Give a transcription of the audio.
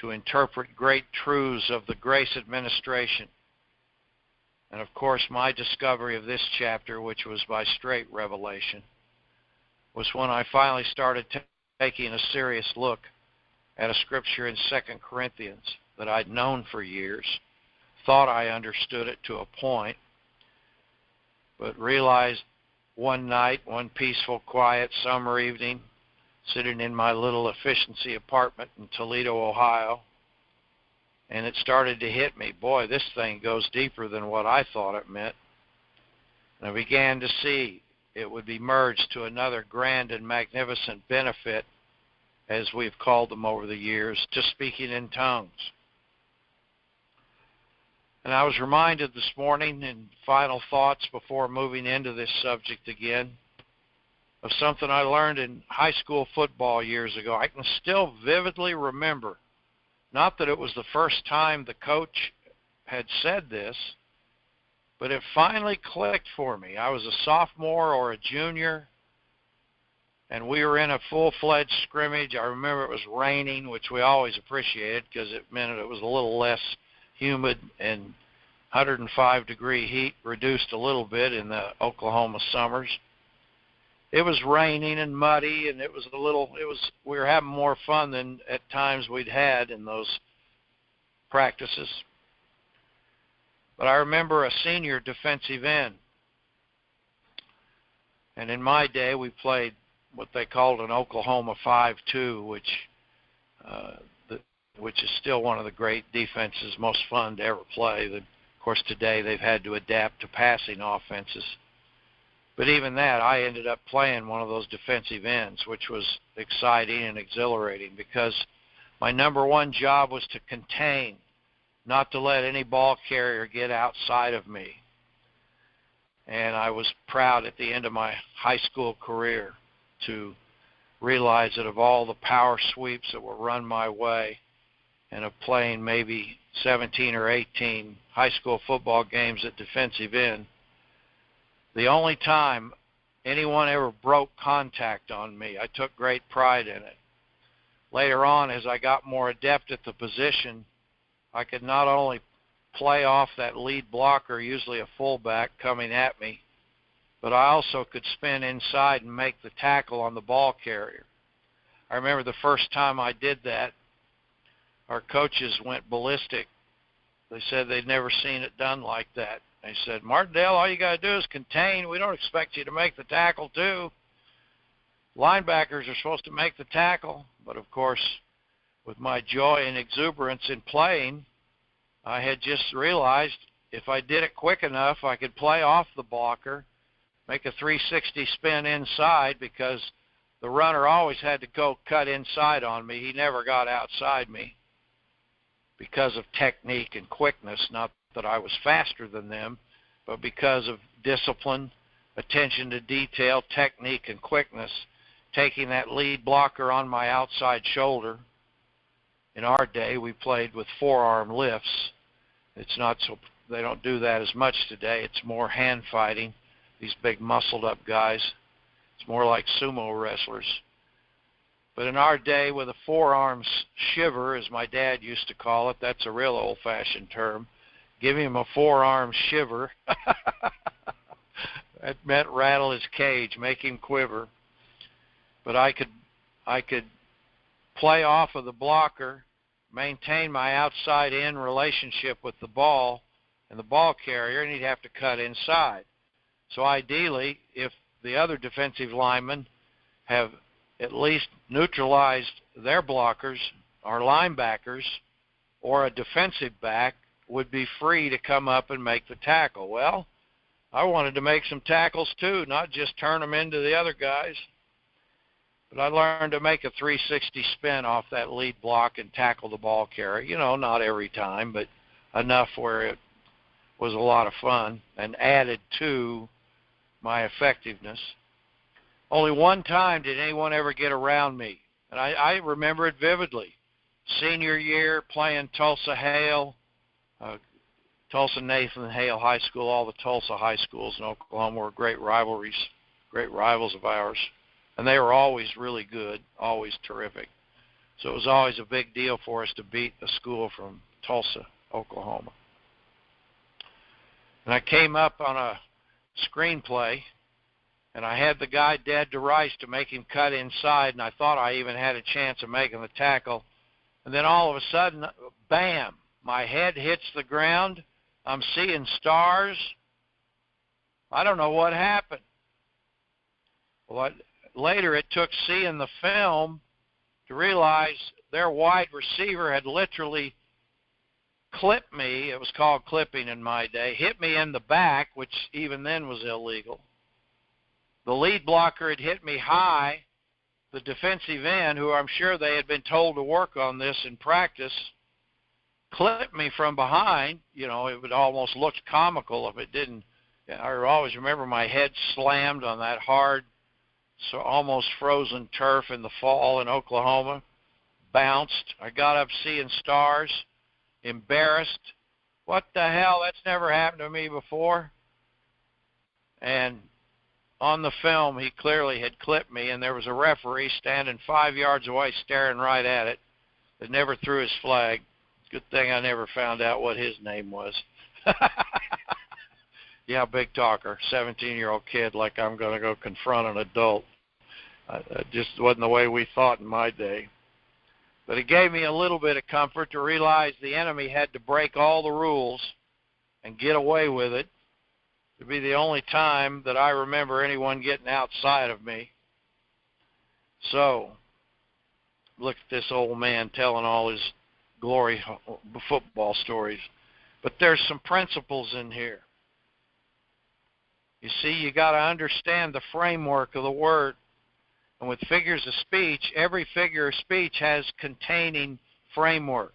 to interpret great truths of the grace administration. And of course, my discovery of this chapter, which was by straight revelation, was when I finally started taking a serious look at a scripture in 2 Corinthians that I'd known for years, thought I understood it to a point, but realized one night, one peaceful, quiet summer evening, sitting in my little efficiency apartment in Toledo, Ohio, and it started to hit me. Boy, this thing goes deeper than what I thought it meant. And I began to see it would be merged to another grand and magnificent benefit, as we've called them over the years, to speaking in tongues. And I was reminded this morning, in final thoughts before moving into this subject again, of something I learned in high school football years ago. I can still vividly remember, not that it was the first time the coach had said this, but it finally clicked for me. I was a sophomore or a junior, and we were in a full-fledged scrimmage. I remember it was raining, which we always appreciated because it meant it was a little less humid, and 105-degree heat reduced a little bit in the Oklahoma summers. It was raining and muddy, and we were having more fun than at times we'd had in those practices. But I remember a senior defensive end. And in my day, we played what they called an Oklahoma 5-2, which is still one of the great defenses, most fun to ever play. Of course, today they've had to adapt to passing offenses. But even that, I ended up playing one of those defensive ends, which was exciting and exhilarating because my number one job was to contain, not to let any ball carrier get outside of me. And I was proud at the end of my high school career to realize that of all the power sweeps that were run my way, and of playing maybe 17 or 18 high school football games at defensive end, the only time anyone ever broke contact on me, I took great pride in it. Later on, as I got more adept at the position, I could not only play off that lead blocker, usually a fullback, coming at me, but I also could spin inside and make the tackle on the ball carrier. I remember the first time I did that, our coaches went ballistic. They said they'd never seen it done like that. They said, "Martindale, all you got to do is contain. We don't expect you to make the tackle, too. Linebackers are supposed to make the tackle." But, of course, with my joy and exuberance in playing, I had just realized if I did it quick enough, I could play off the blocker, make a 360 spin inside, because the runner always had to go cut inside on me. He never got outside me because of technique and quickness, not that I was faster than them, but because of discipline, attention to detail, technique, and quickness, taking that lead blocker on my outside shoulder. In our day, we played with forearm lifts. They don't do that as much today. It's more hand fighting, these big muscled up guys. It's more like sumo wrestlers. But in our day, with a forearm shiver, as my dad used to call it, that's a real old-fashioned term, give him a forearm shiver. That meant rattle his cage, make him quiver. But I could play off of the blocker, maintain my outside-in relationship with the ball and the ball carrier, and he'd have to cut inside. So ideally, if the other defensive linemen have at least neutralized their blockers, our linebackers, or a defensive back would be free to come up and make the tackle. Well, I wanted to make some tackles too, not just turn them into the other guys. But I learned to make a 360 spin off that lead block and tackle the ball carrier. Not every time, but enough where it was a lot of fun and added to my effectiveness. Only one time did anyone ever get around me, and I remember it vividly. Senior year, playing Tulsa Hale, Tulsa Nathan Hale High School. All the Tulsa high schools in Oklahoma were great rivalries, great rivals of ours, and they were always really good, always terrific. So it was always a big deal for us to beat a school from Tulsa, Oklahoma. And I came up on a screenplay, and I had the guy dead to rights to make him cut inside, and I thought I even had a chance of making the tackle. And then all of a sudden, bam, my head hits the ground. I'm seeing stars. I don't know what happened. Well, later it took seeing the film to realize their wide receiver had literally clipped me. It was called clipping in my day. Hit me in the back, which even then was illegal. The lead blocker had hit me high. The defensive end, who I'm sure they had been told to work on this in practice, clipped me from behind. You know, it would almost look comical if it didn't. I always remember my head slammed on that hard, so almost frozen turf in the fall in Oklahoma. Bounced. I got up seeing stars. Embarrassed. What the hell? That's never happened to me before. And on the film, he clearly had clipped me, and there was a referee standing 5 yards away staring right at it that never threw his flag. Good thing I never found out what his name was. Yeah, big talker, 17-year-old kid, like I'm going to go confront an adult. It just wasn't the way we thought in my day. But it gave me a little bit of comfort to realize the enemy had to break all the rules and get away with it. To be the only time that I remember anyone getting outside of me. So, look at this old man telling all his glory football stories. But there's some principles in here. You see, you got to understand the framework of the word. And with figures of speech, every figure of speech has containing framework.